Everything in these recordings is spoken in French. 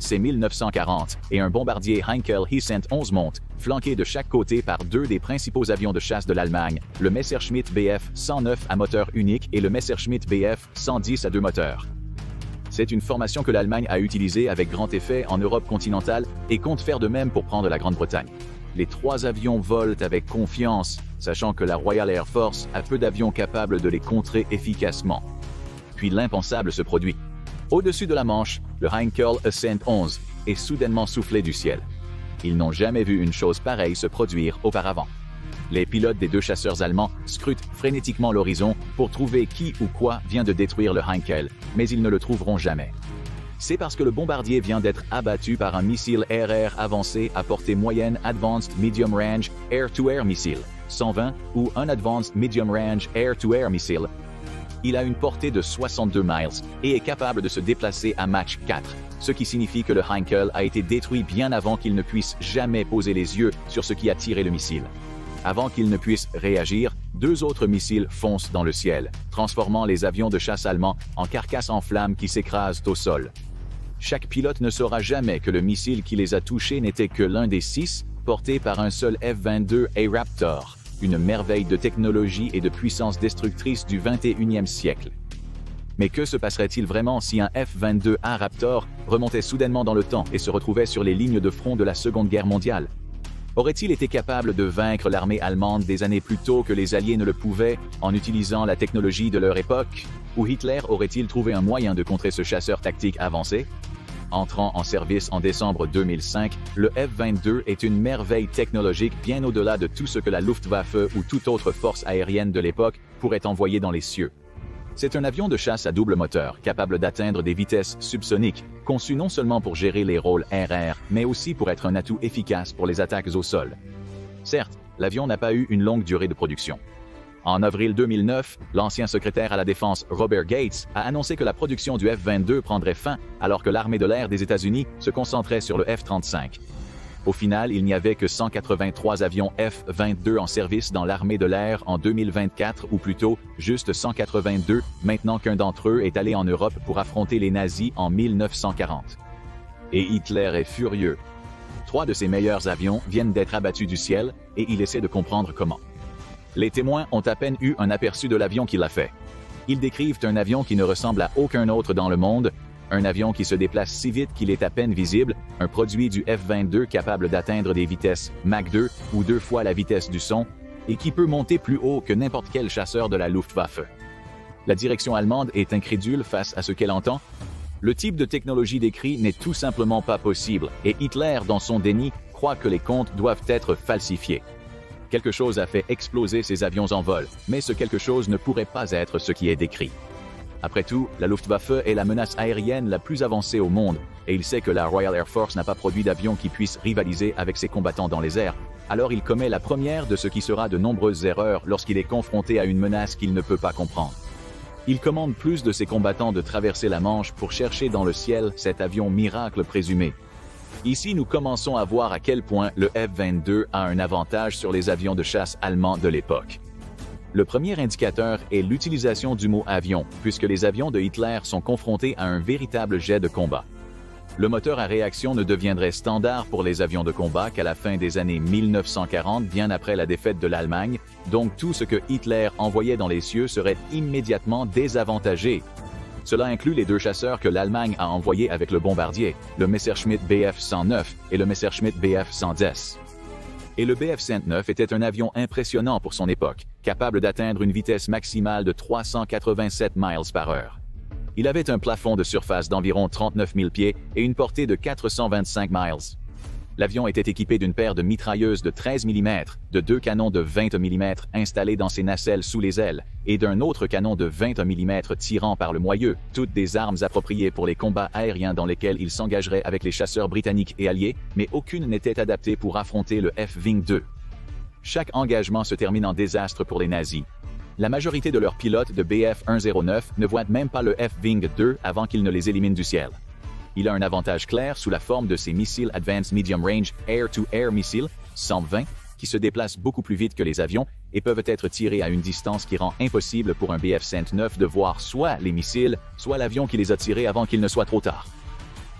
C-1940 et un bombardier Heinkel He-111 montent, flanqués de chaque côté par deux des principaux avions de chasse de l'Allemagne, le Messerschmitt Bf-109 à moteur unique et le Messerschmitt Bf-110 à deux moteurs. C'est une formation que l'Allemagne a utilisée avec grand effet en Europe continentale et compte faire de même pour prendre la Grande-Bretagne. Les trois avions volent avec confiance, sachant que la Royal Air Force a peu d'avions capables de les contrer efficacement. Puis l'impensable se produit. Au-dessus de la Manche, le Heinkel He-111 est soudainement soufflé du ciel. Ils n'ont jamais vu une chose pareille se produire auparavant. Les pilotes des deux chasseurs allemands scrutent frénétiquement l'horizon pour trouver qui ou quoi vient de détruire le Heinkel, mais ils ne le trouveront jamais. C'est parce que le bombardier vient d'être abattu par un missile air-air avancé à portée moyenne Advanced Medium Range Air-to-Air Missile, 120, ou un Advanced Medium Range Air-to-Air Missile. Il a une portée de 62 miles et est capable de se déplacer à Mach 4, ce qui signifie que le Heinkel a été détruit bien avant qu'il ne puisse jamais poser les yeux sur ce qui a tiré le missile. Avant qu'il ne puisse réagir, deux autres missiles foncent dans le ciel, transformant les avions de chasse allemands en carcasses en flammes qui s'écrasent au sol. Chaque pilote ne saura jamais que le missile qui les a touchés n'était que l'un des 6, porté par un seul F-22A Raptor, une merveille de technologie et de puissance destructrice du 21e siècle. Mais que se passerait-il vraiment si un F-22A Raptor remontait soudainement dans le temps et se retrouvait sur les lignes de front de la Seconde Guerre mondiale? Aurait-il été capable de vaincre l'armée allemande des années plus tôt que les Alliés ne le pouvaient en utilisant la technologie de leur époque? Ou Hitler aurait-il trouvé un moyen de contrer ce chasseur tactique avancé? Entrant en service en décembre 2005, le F-22 est une merveille technologique bien au-delà de tout ce que la Luftwaffe ou toute autre force aérienne de l'époque pourrait envoyer dans les cieux. C'est un avion de chasse à double moteur, capable d'atteindre des vitesses subsoniques, conçu non seulement pour gérer les rôles air-air, mais aussi pour être un atout efficace pour les attaques au sol. Certes, l'avion n'a pas eu une longue durée de production. En avril 2009, l'ancien secrétaire à la Défense Robert Gates a annoncé que la production du F-22 prendrait fin alors que l'armée de l'air des États-Unis se concentrait sur le F-35. Au final, il n'y avait que 183 avions F-22 en service dans l'armée de l'air en 2024, ou plutôt juste 182, maintenant qu'un d'entre eux est allé en Europe pour affronter les nazis en 1940. Et Hitler est furieux. 3 de ses meilleurs avions viennent d'être abattus du ciel, et il essaie de comprendre comment. Les témoins ont à peine eu un aperçu de l'avion qui l'a fait. Ils décrivent un avion qui ne ressemble à aucun autre dans le monde, un avion qui se déplace si vite qu'il est à peine visible, un produit du F-22 capable d'atteindre des vitesses Mach 2 ou 2 fois la vitesse du son, et qui peut monter plus haut que n'importe quel chasseur de la Luftwaffe. La direction allemande est incrédule face à ce qu'elle entend. Le type de technologie décrit n'est tout simplement pas possible, et Hitler, dans son déni, croit que les comptes doivent être falsifiés. Quelque chose a fait exploser ces avions en vol, mais ce quelque chose ne pourrait pas être ce qui est décrit. Après tout, la Luftwaffe est la menace aérienne la plus avancée au monde, et il sait que la Royal Air Force n'a pas produit d'avion qui puisse rivaliser avec ses combattants dans les airs. Alors il commet la première de ce qui sera de nombreuses erreurs lorsqu'il est confronté à une menace qu'il ne peut pas comprendre. Il commande plus de ses combattants de traverser la Manche pour chercher dans le ciel cet avion miracle présumé. Ici, nous commençons à voir à quel point le F-22 a un avantage sur les avions de chasse allemands de l'époque. Le premier indicateur est l'utilisation du mot avion, puisque les avions de Hitler sont confrontés à un véritable jet de combat. Le moteur à réaction ne deviendrait standard pour les avions de combat qu'à la fin des années 1940, bien après la défaite de l'Allemagne, donc tout ce que Hitler envoyait dans les cieux serait immédiatement désavantagé. Cela inclut les 2 chasseurs que l'Allemagne a envoyés avec le bombardier, le Messerschmitt Bf-109 et le Messerschmitt Bf-110. Et le Bf-109 était un avion impressionnant pour son époque, capable d'atteindre une vitesse maximale de 387 miles par heure. Il avait un plafond de surface d'environ 39 000 pieds et une portée de 425 miles. L'avion était équipé d'une paire de mitrailleuses de 13 mm, de 2 canons de 20 mm installés dans ses nacelles sous les ailes, et d'un autre canon de 20 mm tirant par le moyeu, toutes des armes appropriées pour les combats aériens dans lesquels il s'engagerait avec les chasseurs britanniques et alliés, mais aucune n'était adaptée pour affronter le F-22. Chaque engagement se termine en désastre pour les nazis. La majorité de leurs pilotes de Bf-109 ne voient même pas le F-22 avant qu'ils ne les éliminent du ciel. Il a un avantage clair sous la forme de ses missiles Advanced Medium Range Air-to-Air Missiles, 120, qui se déplacent beaucoup plus vite que les avions et peuvent être tirés à une distance qui rend impossible pour un Bf-109 de voir soit les missiles, soit l'avion qui les a tirés avant qu'il ne soit trop tard.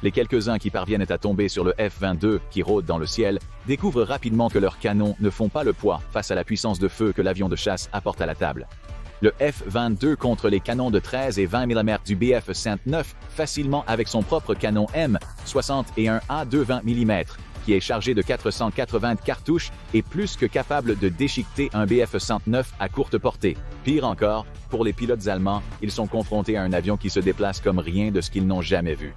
Les quelques-uns qui parviennent à tomber sur le F-22 qui rôde dans le ciel découvrent rapidement que leurs canons ne font pas le poids face à la puissance de feu que l'avion de chasse apporte à la table. Le F-22 contre les canons de 13 et 20 mm du BF-109 facilement avec son propre canon M61A de 20 mm, qui est chargé de 480 cartouches et plus que capable de déchiqueter un BF-109 à courte portée. Pire encore, pour les pilotes allemands, ils sont confrontés à un avion qui se déplace comme rien de ce qu'ils n'ont jamais vu.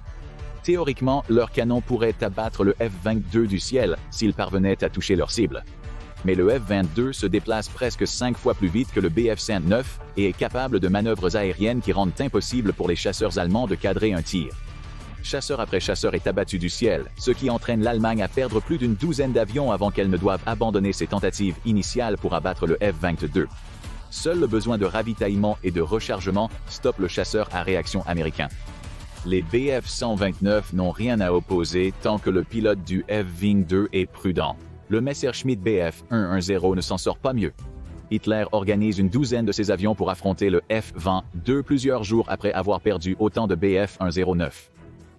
Théoriquement, leur canon pourrait abattre le F-22 du ciel s'ils parvenaient à toucher leur cible. Mais le F-22 se déplace presque 5 fois plus vite que le BF-109 et est capable de manœuvres aériennes qui rendent impossible pour les chasseurs allemands de cadrer un tir. Chasseur après chasseur est abattu du ciel, ce qui entraîne l'Allemagne à perdre plus d'une douzaine d'avions avant qu'elle ne doive abandonner ses tentatives initiales pour abattre le F-22. Seul le besoin de ravitaillement et de rechargement stoppe le chasseur à réaction américain. Les Bf-129 n'ont rien à opposer tant que le pilote du F-22 est prudent. Le Messerschmitt Bf-110 ne s'en sort pas mieux. Hitler organise une douzaine de ses avions pour affronter le F-22 plusieurs jours après avoir perdu autant de Bf-109.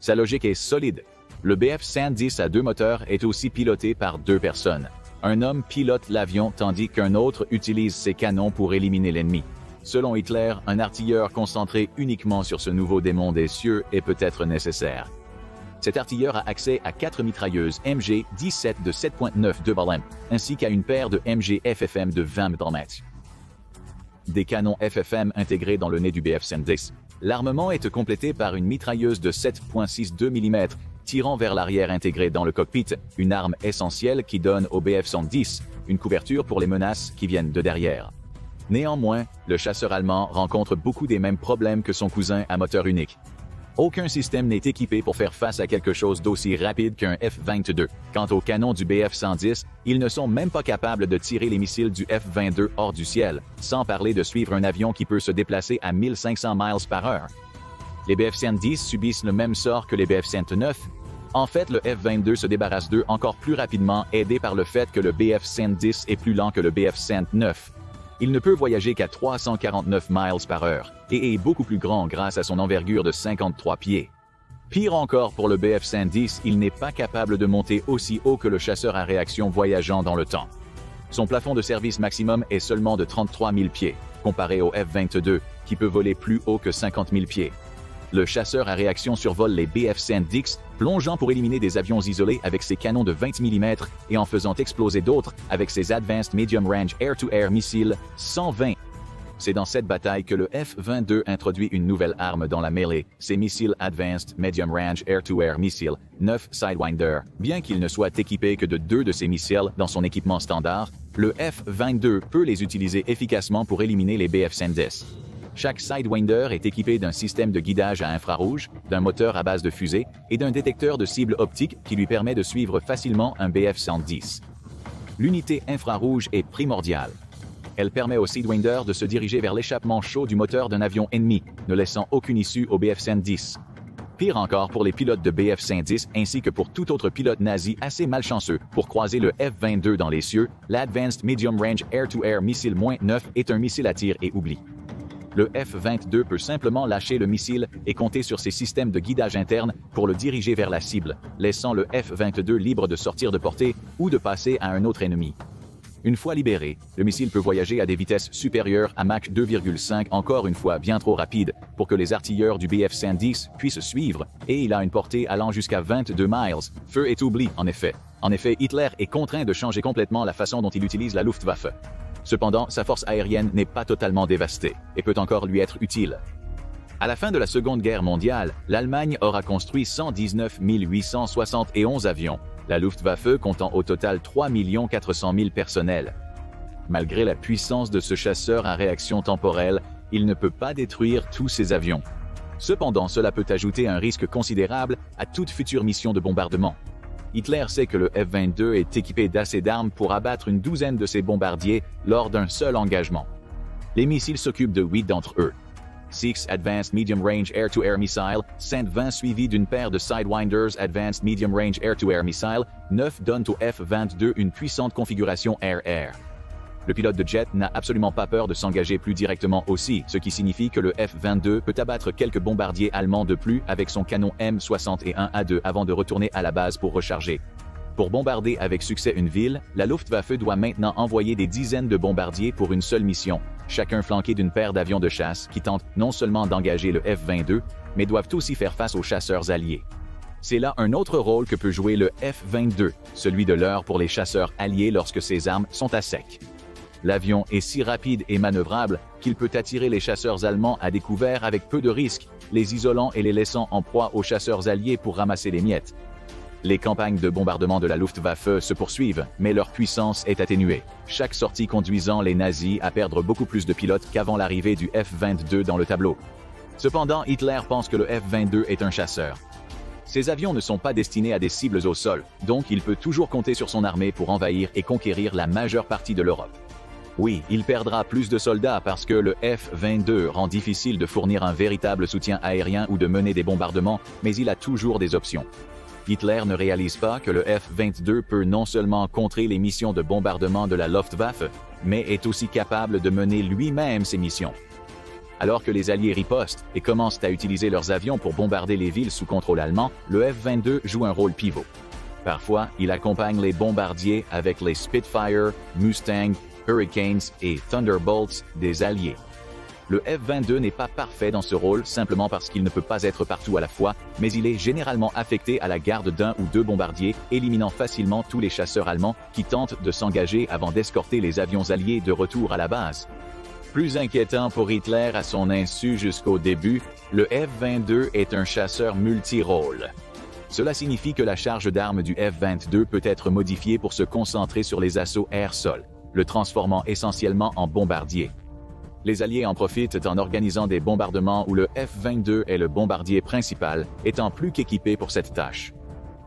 Sa logique est solide. Le Bf-110 à 2 moteurs est aussi piloté par 2 personnes. Un homme pilote l'avion tandis qu'un autre utilise ses canons pour éliminer l'ennemi. Selon Hitler, un artilleur concentré uniquement sur ce nouveau démon des cieux est peut-être nécessaire. Cet artilleur a accès à 4 mitrailleuses MG-17 de 7.9 de Ballem, ainsi qu'à une paire de MG FFM de 20 mm. Des canons FFM intégrés dans le nez du Bf-110. L'armement est complété par une mitrailleuse de 7.62 mm, tirant vers l'arrière intégrée dans le cockpit, une arme essentielle qui donne au Bf-110 une couverture pour les menaces qui viennent de derrière. Néanmoins, le chasseur allemand rencontre beaucoup des mêmes problèmes que son cousin à moteur unique. Aucun système n'est équipé pour faire face à quelque chose d'aussi rapide qu'un F-22. Quant aux canons du Bf-110, ils ne sont même pas capables de tirer les missiles du F-22 hors du ciel, sans parler de suivre un avion qui peut se déplacer à 1500 miles par heure. Les Bf-110 subissent le même sort que les Bf-109. En fait, le F-22 se débarrasse d'eux encore plus rapidement, aidé par le fait que le Bf-110 est plus lent que le Bf-109. Il ne peut voyager qu'à 349 miles par heure et est beaucoup plus grand grâce à son envergure de 53 pieds. Pire encore pour le Bf-110, il n'est pas capable de monter aussi haut que le chasseur à réaction voyageant dans le temps. Son plafond de service maximum est seulement de 33 000 pieds, comparé au F-22, qui peut voler plus haut que 50 000 pieds. Le chasseur à réaction survole les Bf-110, plongeant pour éliminer des avions isolés avec ses canons de 20 mm et en faisant exploser d'autres avec ses Advanced Medium Range Air-to-Air Missiles 120. C'est dans cette bataille que le F-22 introduit une nouvelle arme dans la mêlée, ses missiles Advanced Medium Range Air-to-Air Missiles 9 Sidewinder. Bien qu'il ne soit équipé que de 2 de ces missiles dans son équipement standard, le F-22 peut les utiliser efficacement pour éliminer les Bf-110. Chaque Sidewinder est équipé d'un système de guidage à infrarouge, d'un moteur à base de fusée et d'un détecteur de cible optique qui lui permet de suivre facilement un Bf-110. L'unité infrarouge est primordiale. Elle permet au Sidewinder de se diriger vers l'échappement chaud du moteur d'un avion ennemi, ne laissant aucune issue au Bf-110. Pire encore pour les pilotes de Bf-110 ainsi que pour tout autre pilote nazi assez malchanceux pour croiser le F-22 dans les cieux, l'Advanced Medium Range Air-to-Air Missile -9 est un missile à tir et oubli. Le F-22 peut simplement lâcher le missile et compter sur ses systèmes de guidage interne pour le diriger vers la cible, laissant le F-22 libre de sortir de portée ou de passer à un autre ennemi. Une fois libéré, le missile peut voyager à des vitesses supérieures à Mach 2,5, encore une fois bien trop rapide pour que les artilleurs du Bf-110 puissent suivre, et il a une portée allant jusqu'à 22 miles. Feu et oubli, en effet. En effet, Hitler est contraint de changer complètement la façon dont il utilise la Luftwaffe. Cependant, sa force aérienne n'est pas totalement dévastée et peut encore lui être utile. À la fin de la Seconde Guerre mondiale, l'Allemagne aura construit 119 871 avions, la Luftwaffe comptant au total 3 400 000 personnels. Malgré la puissance de ce chasseur à réaction temporelle, il ne peut pas détruire tous ces avions. Cependant, cela peut ajouter un risque considérable à toute future mission de bombardement. Hitler sait que le F-22 est équipé d'assez d'armes pour abattre une douzaine de ses bombardiers lors d'un seul engagement. Les missiles s'occupent de 8 d'entre eux. 6 Advanced Medium Range Air-to-Air Missiles, 120 suivis d'une paire de Sidewinders Advanced Medium Range Air-to-Air Missiles, 9 donnent au F-22 une puissante configuration air-air. Le pilote de jet n'a absolument pas peur de s'engager plus directement aussi, ce qui signifie que le F-22 peut abattre quelques bombardiers allemands de plus avec son canon M61A2 avant de retourner à la base pour recharger. Pour bombarder avec succès une ville, la Luftwaffe doit maintenant envoyer des dizaines de bombardiers pour une seule mission, chacun flanqué d'une paire d'avions de chasse qui tentent non seulement d'engager le F-22, mais doivent aussi faire face aux chasseurs alliés. C'est là un autre rôle que peut jouer le F-22, celui de l'heure pour les chasseurs alliés lorsque ces armes sont à sec. L'avion est si rapide et manœuvrable qu'il peut attirer les chasseurs allemands à découvert avec peu de risques, les isolant et les laissant en proie aux chasseurs alliés pour ramasser les miettes. Les campagnes de bombardement de la Luftwaffe se poursuivent, mais leur puissance est atténuée, chaque sortie conduisant les nazis à perdre beaucoup plus de pilotes qu'avant l'arrivée du F-22 dans le tableau. Cependant, Hitler pense que le F-22 est un chasseur. Ces avions ne sont pas destinés à des cibles au sol, donc il peut toujours compter sur son armée pour envahir et conquérir la majeure partie de l'Europe. Oui, il perdra plus de soldats parce que le F-22 rend difficile de fournir un véritable soutien aérien ou de mener des bombardements, mais il a toujours des options. Hitler ne réalise pas que le F-22 peut non seulement contrer les missions de bombardement de la Luftwaffe, mais est aussi capable de mener lui-même ces missions. Alors que les Alliés ripostent et commencent à utiliser leurs avions pour bombarder les villes sous contrôle allemand, le F-22 joue un rôle pivot. Parfois, il accompagne les bombardiers avec les Spitfire, Mustang, Hurricanes et Thunderbolts des Alliés. Le F-22 n'est pas parfait dans ce rôle simplement parce qu'il ne peut pas être partout à la fois, mais il est généralement affecté à la garde d'un ou deux bombardiers, éliminant facilement tous les chasseurs allemands qui tentent de s'engager avant d'escorter les avions alliés de retour à la base. Plus inquiétant pour Hitler à son insu jusqu'au début, le F-22 est un chasseur multi-rôle. Cela signifie que la charge d'armes du F-22 peut être modifiée pour se concentrer sur les assauts air-sol, le transformant essentiellement en bombardier. Les Alliés en profitent en organisant des bombardements où le F-22 est le bombardier principal, étant plus qu'équipé pour cette tâche.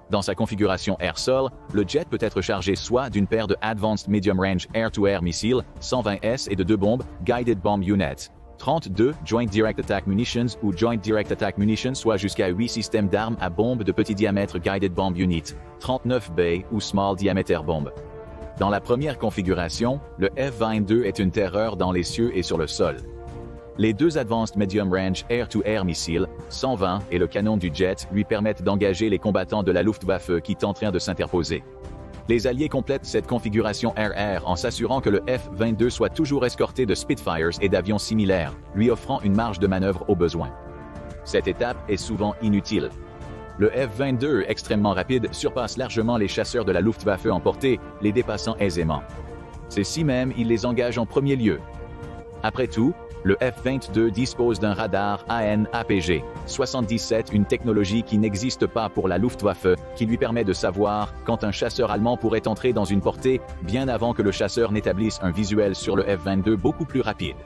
Dans sa configuration air-sol, le jet peut être chargé soit d'une paire de Advanced Medium Range Air-to-Air Missiles, 120S et de deux bombes, Guided Bomb Unit, 32 Joint Direct Attack Munitions ou Joint Direct Attack Munitions, soit jusqu'à 8 systèmes d'armes à bombe de petit diamètre Guided Bomb Unit, 39 Bay ou Small Diameter Bomb. Dans la première configuration, le F-22 est une terreur dans les cieux et sur le sol. Les deux Advanced Medium Range Air-to-Air Missiles, 120 et le canon du jet lui permettent d'engager les combattants de la Luftwaffe qui tenteraient de s'interposer. Les Alliés complètent cette configuration air-air en s'assurant que le F-22 soit toujours escorté de Spitfires et d'avions similaires, lui offrant une marge de manœuvre au besoin. Cette étape est souvent inutile. Le F-22, extrêmement rapide, surpasse largement les chasseurs de la Luftwaffe en portée, les dépassant aisément. C'est si même il les engage en premier lieu. Après tout, le F-22 dispose d'un radar AN/APG-77, une technologie qui n'existe pas pour la Luftwaffe, qui lui permet de savoir quand un chasseur allemand pourrait entrer dans une portée bien avant que le chasseur n'établisse un visuel sur le F-22 beaucoup plus rapide.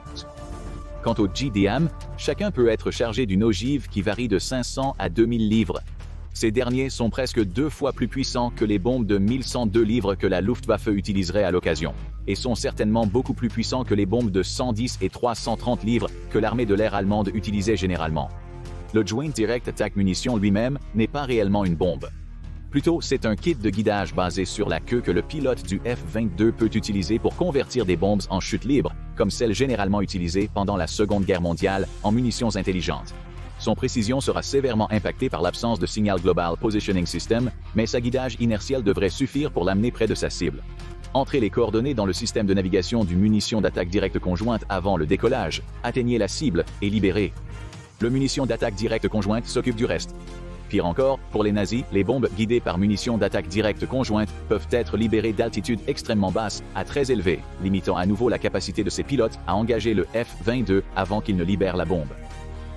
Quant au GDAM, chacun peut être chargé d'une ogive qui varie de 500 à 2000 livres. Ces derniers sont presque 2 fois plus puissants que les bombes de 1102 livres que la Luftwaffe utiliserait à l'occasion, et sont certainement beaucoup plus puissants que les bombes de 110 et 330 livres que l'armée de l'air allemande utilisait généralement. Le Joint Direct Attack Munition lui-même n'est pas réellement une bombe. Plutôt, c'est un kit de guidage basé sur la queue que le pilote du F-22 peut utiliser pour convertir des bombes en chute libre, comme celles généralement utilisées pendant la Seconde Guerre mondiale, en munitions intelligentes. Son précision sera sévèrement impactée par l'absence de Signal Global Positioning System, mais sa guidage inertiel devrait suffire pour l'amener près de sa cible. Entrez les coordonnées dans le système de navigation du munition d'attaque directe conjointe avant le décollage, atteignez la cible et libérez. Le munition d'attaque directe conjointe s'occupe du reste. Pire encore, pour les nazis, les bombes guidées par munitions d'attaque directe conjointe peuvent être libérées d'altitude extrêmement basse à très élevée, limitant à nouveau la capacité de ces pilotes à engager le F-22 avant qu'ils ne libèrent la bombe.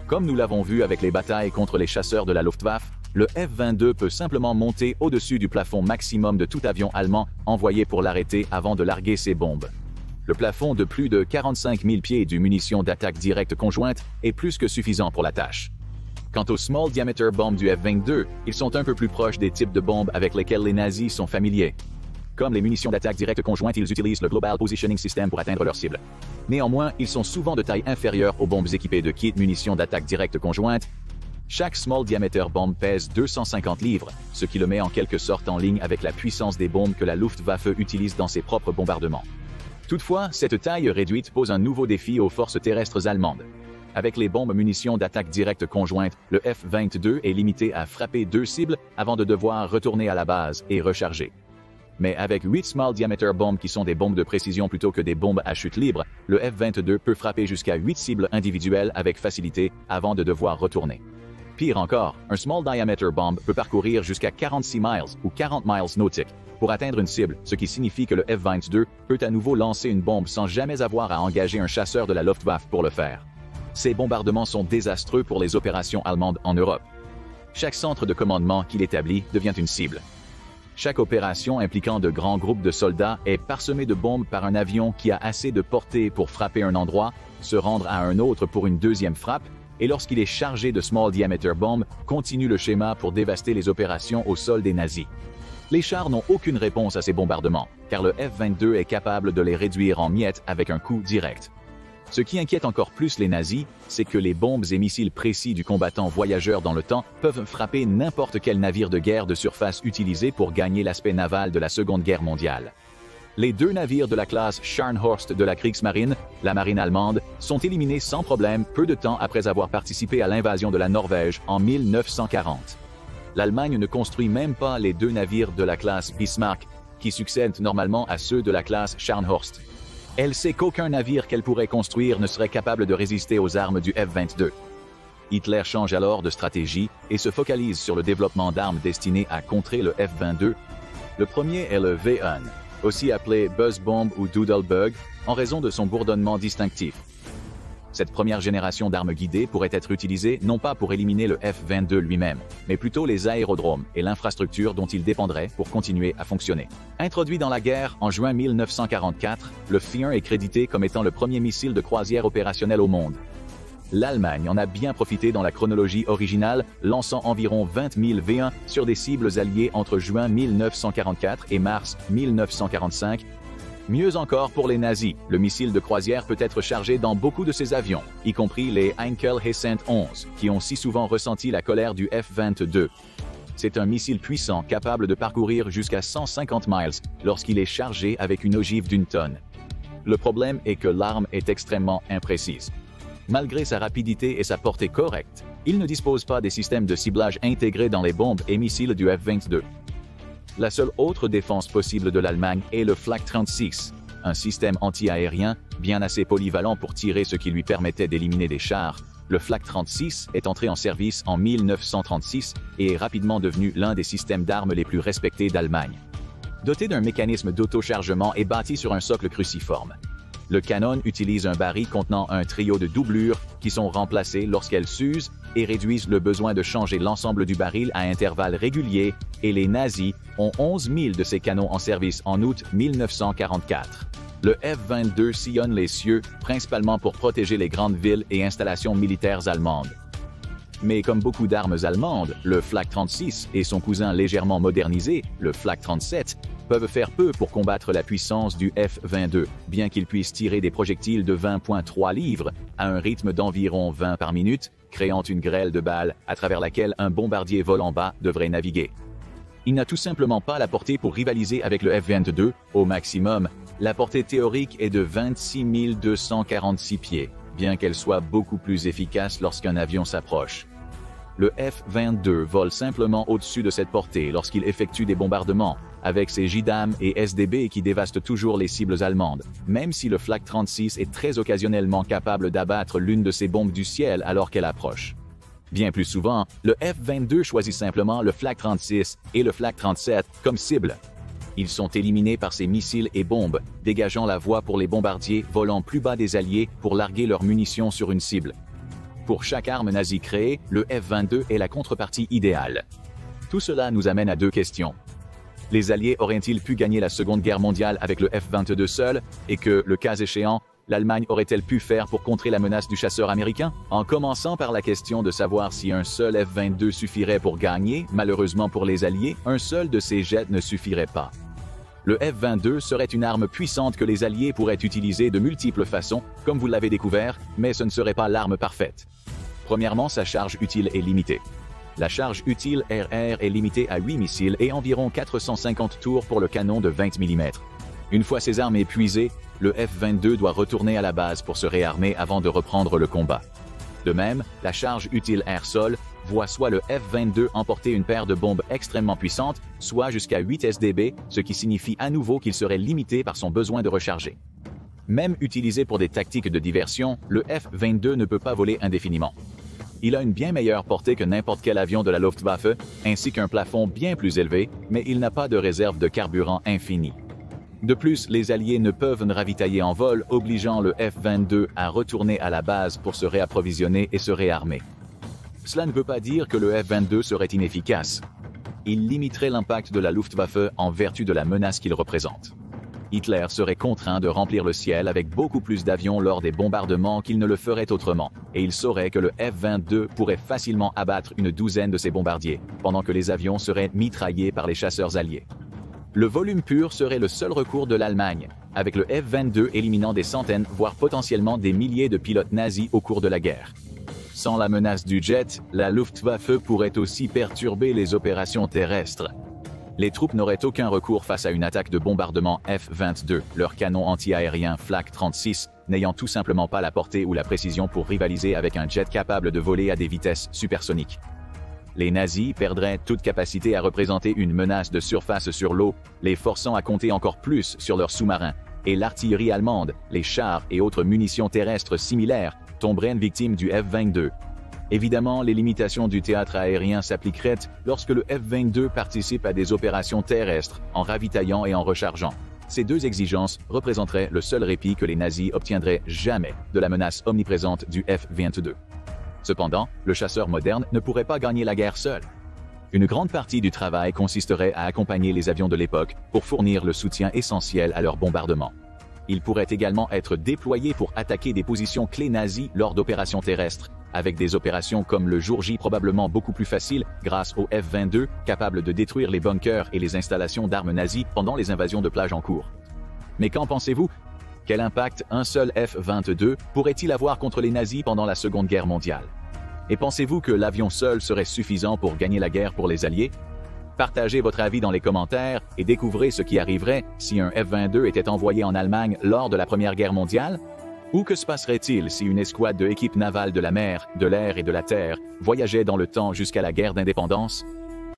Comme nous l'avons vu avec les batailles contre les chasseurs de la Luftwaffe, le F-22 peut simplement monter au-dessus du plafond maximum de tout avion allemand envoyé pour l'arrêter avant de larguer ses bombes. Le plafond de plus de 45 000 pieds du munition d'attaque directe conjointe est plus que suffisant pour la tâche. Quant aux Small Diameter Bombs du F-22, ils sont un peu plus proches des types de bombes avec lesquels les nazis sont familiers. Comme les munitions d'attaque directe conjointe, ils utilisent le Global Positioning System pour atteindre leur cible. Néanmoins, ils sont souvent de taille inférieure aux bombes équipées de kits munitions d'attaque directe conjointe. Chaque Small Diameter Bomb pèse 250 livres, ce qui le met en quelque sorte en ligne avec la puissance des bombes que la Luftwaffe utilise dans ses propres bombardements. Toutefois, cette taille réduite pose un nouveau défi aux forces terrestres allemandes. Avec les bombes munitions d'attaque directe conjointe, le F-22 est limité à frapper 2 cibles avant de devoir retourner à la base et recharger. Mais avec 8 Small Diameter Bombs qui sont des bombes de précision plutôt que des bombes à chute libre, le F-22 peut frapper jusqu'à 8 cibles individuelles avec facilité avant de devoir retourner. Pire encore, un Small Diameter Bomb peut parcourir jusqu'à 46 miles ou 40 miles nautiques pour atteindre une cible, ce qui signifie que le F-22 peut à nouveau lancer une bombe sans jamais avoir à engager un chasseur de la Luftwaffe pour le faire. Ces bombardements sont désastreux pour les opérations allemandes en Europe. Chaque centre de commandement qu'il établit devient une cible. Chaque opération impliquant de grands groupes de soldats est parsemée de bombes par un avion qui a assez de portée pour frapper un endroit, se rendre à un autre pour une deuxième frappe, et lorsqu'il est chargé de Small Diameter Bombs, continue le schéma pour dévaster les opérations au sol des nazis. Les chars n'ont aucune réponse à ces bombardements, car le F-22 est capable de les réduire en miettes avec un coup direct. Ce qui inquiète encore plus les nazis, c'est que les bombes et missiles précis du combattant voyageur dans le temps peuvent frapper n'importe quel navire de guerre de surface utilisé pour gagner l'aspect naval de la Seconde Guerre mondiale. Les 2 navires de la classe Scharnhorst de la Kriegsmarine, la marine allemande, sont éliminés sans problème peu de temps après avoir participé à l'invasion de la Norvège en 1940. L'Allemagne ne construit même pas les 2 navires de la classe Bismarck, qui succèdent normalement à ceux de la classe Scharnhorst. Elle sait qu'aucun navire qu'elle pourrait construire ne serait capable de résister aux armes du F-22. Hitler change alors de stratégie et se focalise sur le développement d'armes destinées à contrer le F-22. Le premier est le V1, aussi appelé Buzz Bomb ou Doodle Bug, en raison de son bourdonnement distinctif. Cette première génération d'armes guidées pourrait être utilisée non pas pour éliminer le F-22 lui-même, mais plutôt les aérodromes et l'infrastructure dont il dépendrait pour continuer à fonctionner. Introduit dans la guerre en juin 1944, le F-1 est crédité comme étant le premier missile de croisière opérationnel au monde. L'Allemagne en a bien profité dans la chronologie originale, lançant environ 20 000 V1 sur des cibles alliées entre juin 1944 et mars 1945. Mieux encore pour les nazis, le missile de croisière peut être chargé dans beaucoup de ces avions, y compris les Heinkel He-111, qui ont si souvent ressenti la colère du F-22. C'est un missile puissant capable de parcourir jusqu'à 150 miles lorsqu'il est chargé avec une ogive d'1 tonne. Le problème est que l'arme est extrêmement imprécise. Malgré sa rapidité et sa portée correcte, il ne dispose pas des systèmes de ciblage intégrés dans les bombes et missiles du F-22. La seule autre défense possible de l'Allemagne est le Flak 36, un système anti-aérien bien assez polyvalent pour tirer ce qui lui permettait d'éliminer des chars. Le Flak 36 est entré en service en 1936 et est rapidement devenu l'un des systèmes d'armes les plus respectés d'Allemagne. Doté d'un mécanisme d'autochargement et bâti sur un socle cruciforme. Le canon utilise un baril contenant un trio de doublures qui sont remplacées lorsqu'elles s'usent et réduisent le besoin de changer l'ensemble du baril à intervalles réguliers, et les nazis ont 11 000 de ces canons en service en août 1944. Le F-22 sillonne les cieux, principalement pour protéger les grandes villes et installations militaires allemandes. Mais comme beaucoup d'armes allemandes, le Flak 36 et son cousin légèrement modernisé, le Flak 37, peuvent faire peu pour combattre la puissance du F-22, bien qu'il puisse tirer des projectiles de 20,3 livres à un rythme d'environ 20 par minute, créant une grêle de balles à travers laquelle un bombardier volant bas devrait naviguer. Il n'a tout simplement pas la portée pour rivaliser avec le F-22 au maximum. La portée théorique est de 26 246 pieds, bien qu'elle soit beaucoup plus efficace lorsqu'un avion s'approche. Le F-22 vole simplement au-dessus de cette portée lorsqu'il effectue des bombardements, avec ses JDAM et SDB qui dévastent toujours les cibles allemandes, même si le Flak 36 est très occasionnellement capable d'abattre l'une de ces bombes du ciel alors qu'elle approche. Bien plus souvent, le F-22 choisit simplement le Flak 36 et le Flak 37 comme cible. Ils sont éliminés par ces missiles et bombes, dégageant la voie pour les bombardiers volant plus bas des Alliés pour larguer leurs munitions sur une cible. Pour chaque arme nazie créée, le F-22 est la contrepartie idéale. Tout cela nous amène à 2 questions. Les Alliés auraient-ils pu gagner la Seconde Guerre mondiale avec le F-22 seul, et que, le cas échéant, l'Allemagne aurait-elle pu faire pour contrer la menace du chasseur américain? En commençant par la question de savoir si un seul F-22 suffirait pour gagner, malheureusement pour les Alliés, un seul de ces jets ne suffirait pas. Le F-22 serait une arme puissante que les Alliés pourraient utiliser de multiples façons, comme vous l'avez découvert, mais ce ne serait pas l'arme parfaite. Premièrement, sa charge utile est limitée. La charge utile RR est limitée à 8 missiles et environ 450 tours pour le canon de 20 mm. Une fois ses armes épuisées, le F-22 doit retourner à la base pour se réarmer avant de reprendre le combat. De même, la charge utile air-sol voit soit le F-22 emporter une paire de bombes extrêmement puissantes, soit jusqu'à 8 SDB, ce qui signifie à nouveau qu'il serait limité par son besoin de recharger. Même utilisé pour des tactiques de diversion, le F-22 ne peut pas voler indéfiniment. Il a une bien meilleure portée que n'importe quel avion de la Luftwaffe, ainsi qu'un plafond bien plus élevé, mais il n'a pas de réserve de carburant infinie. De plus, les Alliés ne peuvent ravitailler en vol, obligeant le F-22 à retourner à la base pour se réapprovisionner et se réarmer. Cela ne veut pas dire que le F-22 serait inefficace. Il limiterait l'impact de la Luftwaffe en vertu de la menace qu'il représente. Hitler serait contraint de remplir le ciel avec beaucoup plus d'avions lors des bombardements qu'il ne le ferait autrement, et il saurait que le F-22 pourrait facilement abattre une douzaine de ses bombardiers, pendant que les avions seraient mitraillés par les chasseurs alliés. Le volume pur serait le seul recours de l'Allemagne, avec le F-22 éliminant des centaines, voire potentiellement des milliers de pilotes nazis au cours de la guerre. Sans la menace du jet, la Luftwaffe pourrait aussi perturber les opérations terrestres. Les troupes n'auraient aucun recours face à une attaque de bombardement F-22, leur canon anti-aérien Flak 36 n'ayant tout simplement pas la portée ou la précision pour rivaliser avec un jet capable de voler à des vitesses supersoniques. Les nazis perdraient toute capacité à représenter une menace de surface sur l'eau, les forçant à compter encore plus sur leurs sous-marins, et l'artillerie allemande, les chars et autres munitions terrestres similaires tomberaient victimes du F-22. Évidemment, les limitations du théâtre aérien s'appliqueraient lorsque le F-22 participe à des opérations terrestres, en ravitaillant et en rechargeant. Ces deux exigences représenteraient le seul répit que les nazis obtiendraient jamais de la menace omniprésente du F-22. Cependant, le chasseur moderne ne pourrait pas gagner la guerre seul. Une grande partie du travail consisterait à accompagner les avions de l'époque pour fournir le soutien essentiel à leur bombardement. Il pourrait également être déployé pour attaquer des positions clés nazies lors d'opérations terrestres, avec des opérations comme le jour J probablement beaucoup plus faciles grâce au F-22, capable de détruire les bunkers et les installations d'armes nazies pendant les invasions de plage en cours. Mais qu'en pensez-vous? Quel impact un seul F-22 pourrait-il avoir contre les nazis pendant la Seconde Guerre mondiale? Et pensez-vous que l'avion seul serait suffisant pour gagner la guerre pour les Alliés? Partagez votre avis dans les commentaires et découvrez ce qui arriverait si un F-22 était envoyé en Allemagne lors de la Première Guerre mondiale. Ou que se passerait-il si une escouade de équipes navales de la mer, de l'air et de la terre voyageait dans le temps jusqu'à la guerre d'indépendance?